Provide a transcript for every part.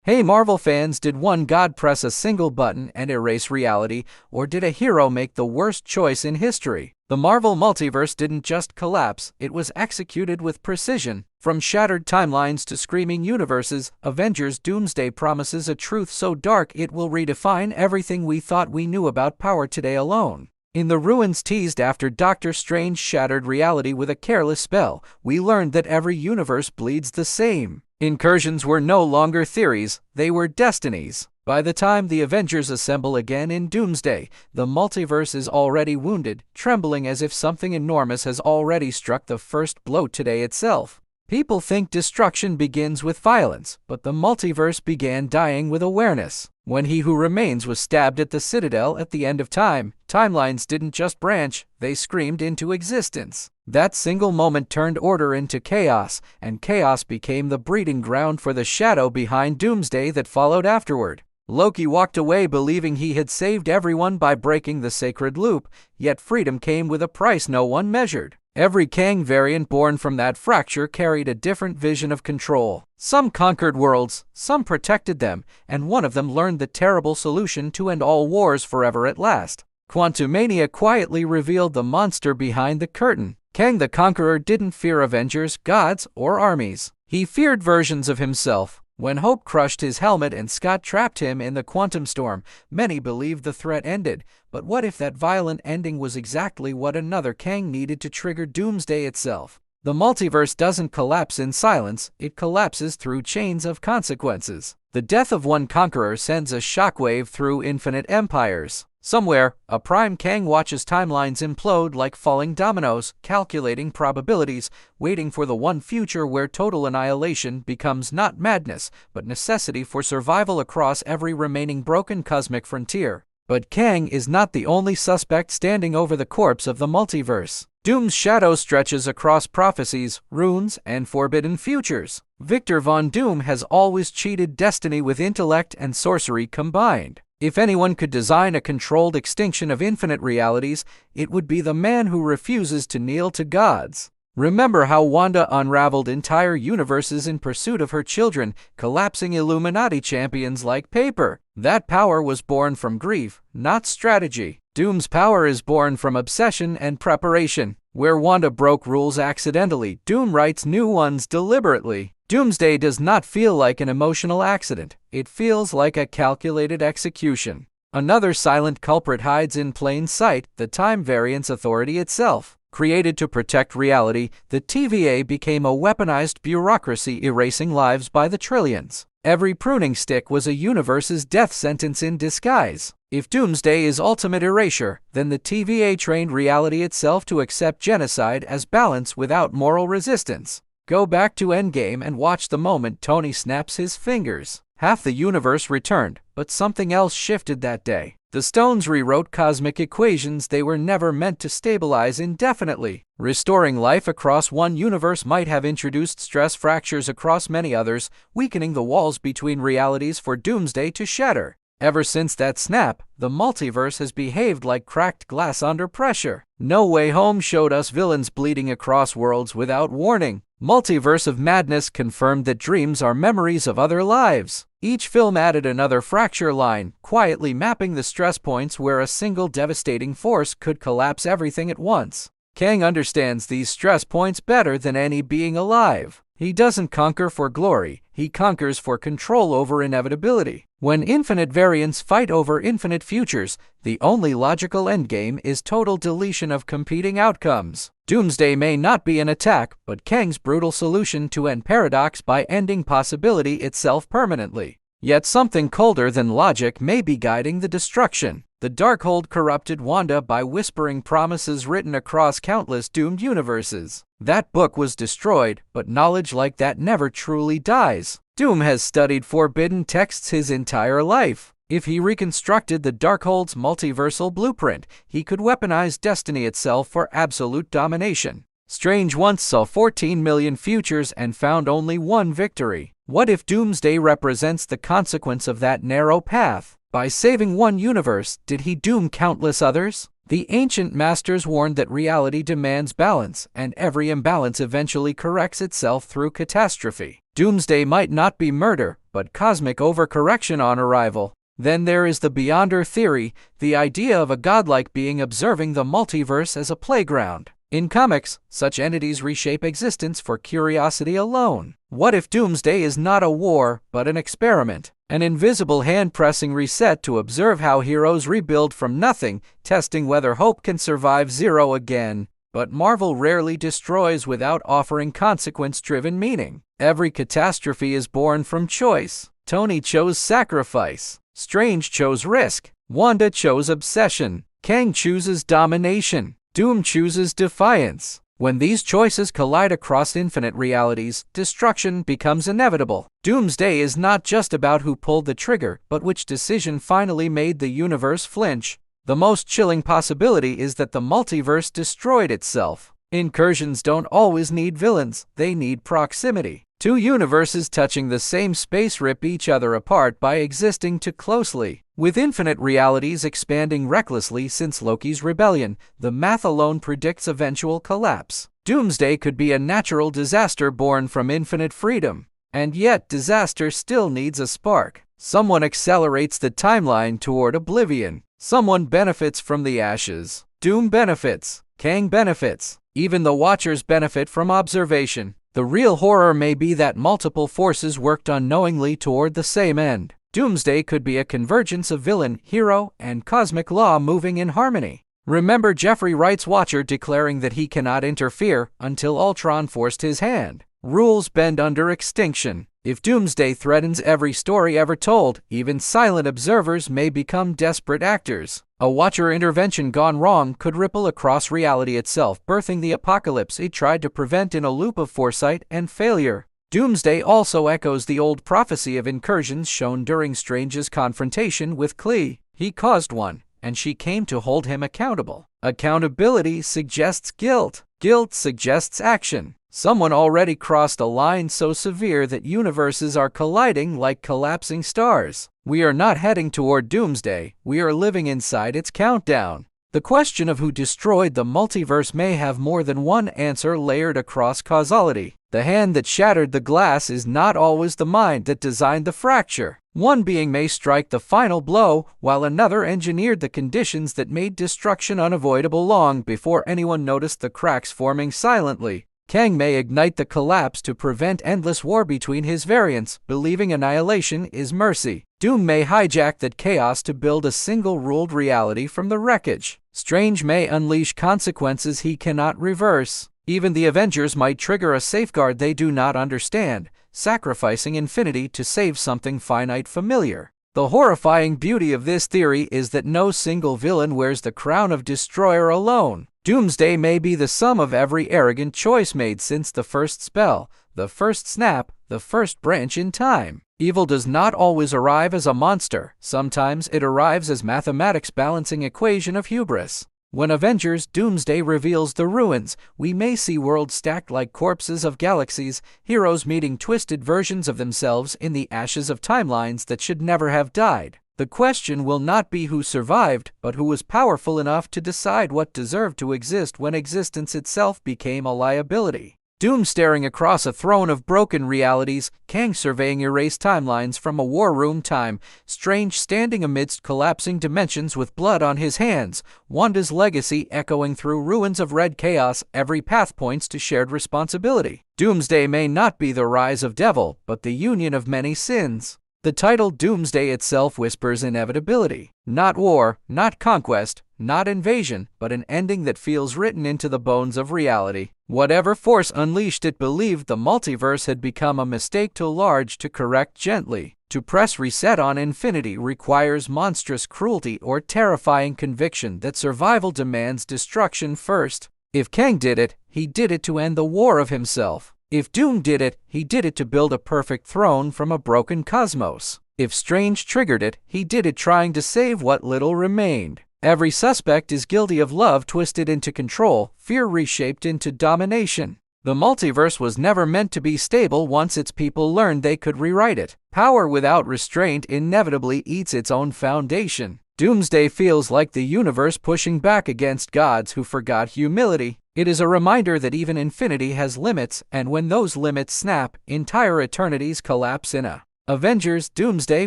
Hey Marvel fans, did one god press a single button and erase reality, or did a hero make the worst choice in history? The Marvel Multiverse didn't just collapse, it was executed with precision. From shattered timelines to screaming universes, Avengers Doomsday promises a truth so dark it will redefine everything we thought we knew about power today alone. In the ruins teased after Doctor Strange shattered reality with a careless spell, we learned that every universe bleeds the same. Incursions were no longer theories, they were destinies. By the time the Avengers assemble again in Doomsday, the multiverse is already wounded, trembling as if something enormous has already struck the first blow today itself. People think destruction begins with violence, but the multiverse began dying with awareness. When He Who Remains was stabbed at the Citadel at the end of time, timelines didn't just branch, they screamed into existence. That single moment turned order into chaos, and chaos became the breeding ground for the shadow behind Doomsday that followed afterward. Loki walked away believing he had saved everyone by breaking the sacred loop, yet freedom came with a price no one measured. Every Kang variant born from that fracture carried a different vision of control. Some conquered worlds, some protected them, and one of them learned the terrible solution to end all wars forever at last. Quantumania quietly revealed the monster behind the curtain. Kang the Conqueror didn't fear Avengers, gods, or armies. He feared versions of himself. When Hope crushed his helmet and Scott trapped him in the quantum storm, many believed the threat ended. But what if that violent ending was exactly what another Kang needed to trigger Doomsday itself? The multiverse doesn't collapse in silence, it collapses through chains of consequences. The death of one Conqueror sends a shockwave through infinite empires. Somewhere, a prime Kang watches timelines implode like falling dominoes, calculating probabilities, waiting for the one future where total annihilation becomes not madness, but necessity for survival across every remaining broken cosmic frontier. But Kang is not the only suspect standing over the corpse of the multiverse. Doom's shadow stretches across prophecies, runes, and forbidden futures. Victor Von Doom has always cheated destiny with intellect and sorcery combined. If anyone could design a controlled extinction of infinite realities, it would be the man who refuses to kneel to gods. Remember how Wanda unraveled entire universes in pursuit of her children, collapsing Illuminati champions like paper. That power was born from grief, not strategy. Doom's power is born from obsession and preparation. Where Wanda broke rules accidentally, Doom writes new ones deliberately. Doomsday does not feel like an emotional accident, it feels like a calculated execution. Another silent culprit hides in plain sight, the Time Variance Authority itself. Created to protect reality, the TVA became a weaponized bureaucracy erasing lives by the trillions. Every pruning stick was a universe's death sentence in disguise. If Doomsday is ultimate erasure, then the TVA trained reality itself to accept genocide as balance without moral resistance. Go back to Endgame and watch the moment Tony snaps his fingers. Half the universe returned, but something else shifted that day. The stones rewrote cosmic equations they were never meant to stabilize indefinitely. Restoring life across one universe might have introduced stress fractures across many others, weakening the walls between realities for Doomsday to shatter. Ever since that snap, the multiverse has behaved like cracked glass under pressure. No Way Home showed us villains bleeding across worlds without warning. Multiverse of Madness confirmed that dreams are memories of other lives. Each film added another fracture line, quietly mapping the stress points where a single devastating force could collapse everything at once. Kang understands these stress points better than any being alive. He doesn't conquer for glory, he conquers for control over inevitability. When infinite variants fight over infinite futures, the only logical endgame is total deletion of competing outcomes. Doomsday may not be an attack, but Kang's brutal solution to end paradox by ending possibility itself permanently. Yet something colder than logic may be guiding the destruction. The Darkhold corrupted Wanda by whispering promises written across countless doomed universes. That book was destroyed, but knowledge like that never truly dies. Doom has studied forbidden texts his entire life. If he reconstructed the Darkhold's multiversal blueprint, he could weaponize destiny itself for absolute domination. Strange once saw 14 million futures and found only one victory. What if Doomsday represents the consequence of that narrow path? By saving one universe, did he doom countless others? The ancient masters warned that reality demands balance, and every imbalance eventually corrects itself through catastrophe. Doomsday might not be murder, but cosmic overcorrection on arrival. Then there is the Beyonder theory, the idea of a godlike being observing the multiverse as a playground. In comics, such entities reshape existence for curiosity alone. What if Doomsday is not a war, but an experiment? An invisible hand-pressing reset to observe how heroes rebuild from nothing, testing whether hope can survive zero again. But Marvel rarely destroys without offering consequence-driven meaning. Every catastrophe is born from choice. Tony chose sacrifice. Strange chose risk. Wanda chose obsession. Kang chooses domination. Doom chooses defiance. When these choices collide across infinite realities, destruction becomes inevitable. Doomsday is not just about who pulled the trigger, but which decision finally made the universe flinch. The most chilling possibility is that the multiverse destroyed itself. Incursions don't always need villains, they need proximity. Two universes touching the same space rip each other apart by existing too closely. With infinite realities expanding recklessly since Loki's rebellion, the math alone predicts eventual collapse. Doomsday could be a natural disaster born from infinite freedom. And yet disaster still needs a spark. Someone accelerates the timeline toward oblivion. Someone benefits from the ashes. Doom benefits. Kang benefits. Even the Watchers benefit from observation. The real horror may be that multiple forces worked unknowingly toward the same end. Doomsday could be a convergence of villain, hero, and cosmic law moving in harmony. Remember Jeffrey Wright's Watcher declaring that he cannot interfere until Ultron forced his hand. Rules bend under extinction. If Doomsday threatens every story ever told, even silent observers may become desperate actors. A Watcher intervention gone wrong could ripple across reality itself, birthing the apocalypse it tried to prevent in a loop of foresight and failure. Doomsday also echoes the old prophecy of incursions shown during Strange's confrontation with Klee. He caused one, and she came to hold him accountable. Accountability suggests guilt. Guilt suggests action. Someone already crossed a line so severe that universes are colliding like collapsing stars. We are not heading toward Doomsday, we are living inside its countdown. The question of who destroyed the multiverse may have more than one answer layered across causality. The hand that shattered the glass is not always the mind that designed the fracture. One being may strike the final blow, while another engineered the conditions that made destruction unavoidable long before anyone noticed the cracks forming silently. Kang may ignite the collapse to prevent endless war between his variants, believing annihilation is mercy. Doom may hijack that chaos to build a single-ruled reality from the wreckage. Strange may unleash consequences he cannot reverse. Even the Avengers might trigger a safeguard they do not understand, sacrificing infinity to save something finite familiar. The horrifying beauty of this theory is that no single villain wears the crown of destroyer alone. Doomsday may be the sum of every arrogant choice made since the first spell, the first snap, the first branch in time. Evil does not always arrive as a monster. Sometimes it arrives as mathematics balancing equation of hubris. When Avengers Doomsday reveals the ruins, we may see worlds stacked like corpses of galaxies, heroes meeting twisted versions of themselves in the ashes of timelines that should never have died. The question will not be who survived, but who was powerful enough to decide what deserved to exist when existence itself became a liability. Doom staring across a throne of broken realities, Kang surveying erased timelines from a war room time, Strange standing amidst collapsing dimensions with blood on his hands, Wanda's legacy echoing through ruins of red chaos, every path points to shared responsibility. Doomsday may not be the rise of devil, but the union of many sins. The title Doomsday itself whispers inevitability. Not war, not conquest, not invasion, but an ending that feels written into the bones of reality. Whatever force unleashed it believed the multiverse had become a mistake too large to correct gently. To press reset on infinity requires monstrous cruelty or terrifying conviction that survival demands destruction first. If Kang did it, he did it to end the war of himself. If Doom did it, he did it to build a perfect throne from a broken cosmos. If Strange triggered it, he did it trying to save what little remained. Every suspect is guilty of love twisted into control, fear reshaped into domination. The multiverse was never meant to be stable once its people learned they could rewrite it. Power without restraint inevitably eats its own foundation. Doomsday feels like the universe pushing back against gods who forgot humility. It is a reminder that even infinity has limits, and when those limits snap, entire eternities collapse in a Avengers. Doomsday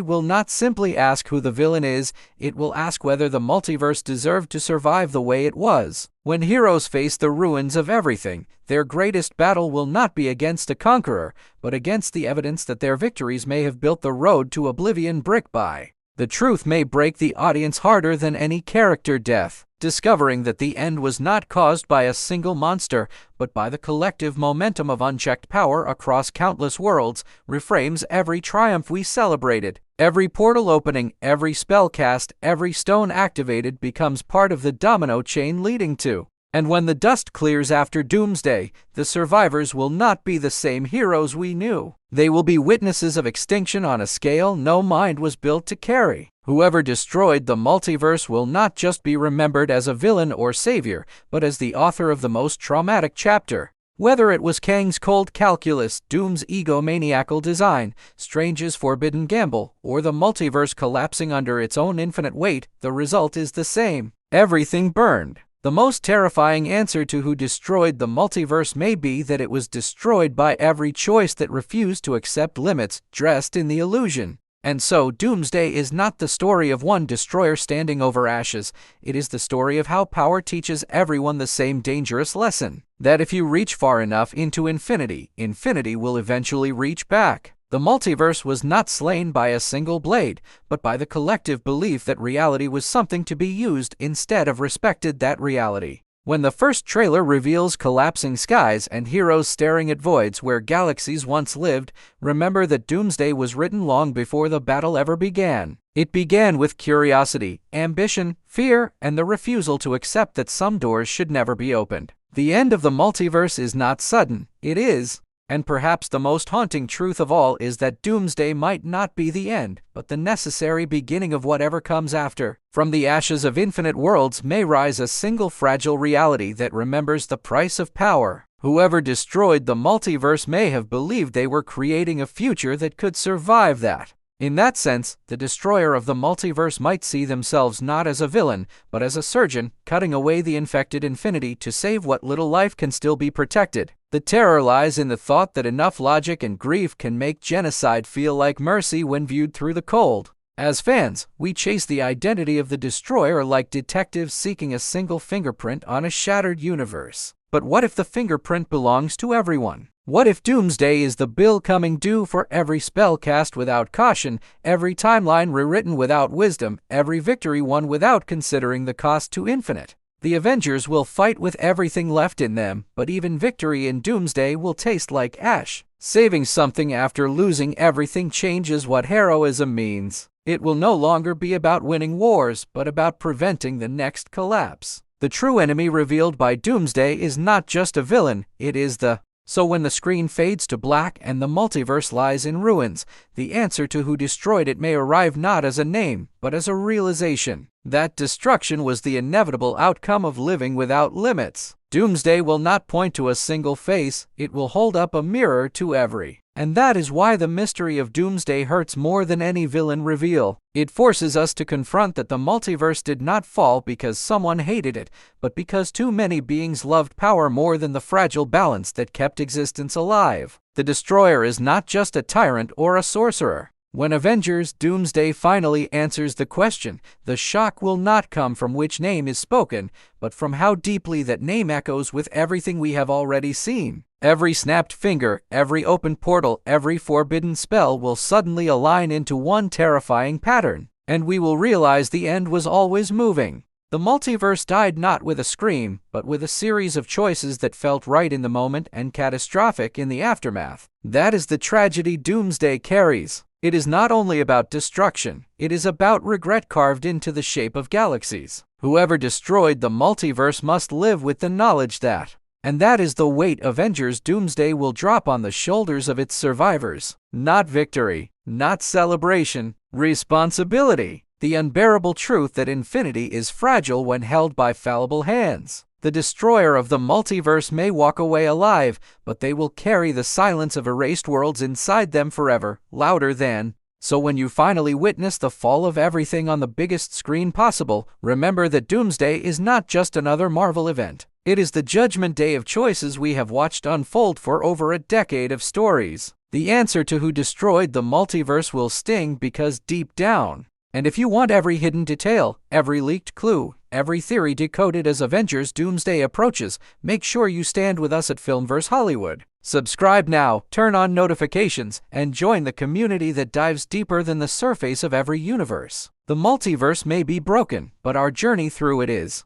will not simply ask who the villain is, it will ask whether the multiverse deserved to survive the way it was. When heroes face the ruins of everything, their greatest battle will not be against a conqueror, but against the evidence that their victories may have built the road to oblivion brick by. The truth may break the audience harder than any character death. Discovering that the end was not caused by a single monster, but by the collective momentum of unchecked power across countless worlds, reframes every triumph we celebrated. Every portal opening, every spell cast, every stone activated becomes part of the domino chain leading to. And when the dust clears after Doomsday, the survivors will not be the same heroes we knew. They will be witnesses of extinction on a scale no mind was built to carry. Whoever destroyed the multiverse will not just be remembered as a villain or savior, but as the author of the most traumatic chapter. Whether it was Kang's cold calculus, Doom's egomaniacal design, Strange's forbidden gamble, or the multiverse collapsing under its own infinite weight, the result is the same. Everything burned. The most terrifying answer to who destroyed the multiverse may be that it was destroyed by every choice that refused to accept limits, dressed in the illusion. And so, Doomsday is not the story of one destroyer standing over ashes. It is the story of how power teaches everyone the same dangerous lesson. That if you reach far enough into infinity, infinity will eventually reach back. The multiverse was not slain by a single blade, but by the collective belief that reality was something to be used instead of respected that reality. When the first trailer reveals collapsing skies and heroes staring at voids where galaxies once lived, remember that Doomsday was written long before the battle ever began. It began with curiosity, ambition, fear, and the refusal to accept that some doors should never be opened. The end of the multiverse is not sudden, it is. And perhaps the most haunting truth of all is that Doomsday might not be the end, but the necessary beginning of whatever comes after. From the ashes of infinite worlds may rise a single fragile reality that remembers the price of power. Whoever destroyed the multiverse may have believed they were creating a future that could survive that. In that sense, the destroyer of the multiverse might see themselves not as a villain, but as a surgeon, cutting away the infected infinity to save what little life can still be protected. The terror lies in the thought that enough logic and grief can make genocide feel like mercy when viewed through the cold. As fans, we chase the identity of the destroyer like detectives seeking a single fingerprint on a shattered universe. But what if the fingerprint belongs to everyone? What if Doomsday is the bill coming due for every spell cast without caution, every timeline rewritten without wisdom, every victory won without considering the cost to infinite? The Avengers will fight with everything left in them, but even victory in Doomsday will taste like ash. Saving something after losing everything changes what heroism means. It will no longer be about winning wars, but about preventing the next collapse. The true enemy revealed by Doomsday is not just a villain, it is the So when the screen fades to black and the multiverse lies in ruins, the answer to who destroyed it may arrive not as a name, but as a realization. That destruction was the inevitable outcome of living without limits. Doomsday will not point to a single face, it will hold up a mirror to every. And that is why the mystery of Doomsday hurts more than any villain reveal. It forces us to confront that the multiverse did not fall because someone hated it, but because too many beings loved power more than the fragile balance that kept existence alive. The Destroyer is not just a tyrant or a sorcerer. When Avengers Doomsday finally answers the question, the shock will not come from which name is spoken, but from how deeply that name echoes with everything we have already seen. Every snapped finger, every open portal, every forbidden spell will suddenly align into one terrifying pattern, and we will realize the end was always moving. The multiverse died not with a scream, but with a series of choices that felt right in the moment and catastrophic in the aftermath. That is the tragedy Doomsday carries. It is not only about destruction, it is about regret carved into the shape of galaxies. Whoever destroyed the multiverse must live with the knowledge that. And that is the weight Avengers Doomsday will drop on the shoulders of its survivors. Not victory, not celebration, responsibility. The unbearable truth that infinity is fragile when held by fallible hands. The destroyer of the multiverse may walk away alive, but they will carry the silence of erased worlds inside them forever, louder than So when you finally witness the fall of everything on the biggest screen possible, remember that Doomsday is not just another Marvel event. It is the judgment day of choices we have watched unfold for over a decade of stories. The answer to who destroyed the multiverse will sting because deep down. And if you want every hidden detail, every leaked clue, every theory decoded as Avengers Doomsday approaches, make sure you stand with us at FilmVerse Hollywood. Subscribe now, turn on notifications, and join the community that dives deeper than the surface of every universe. The multiverse may be broken, but our journey through it is.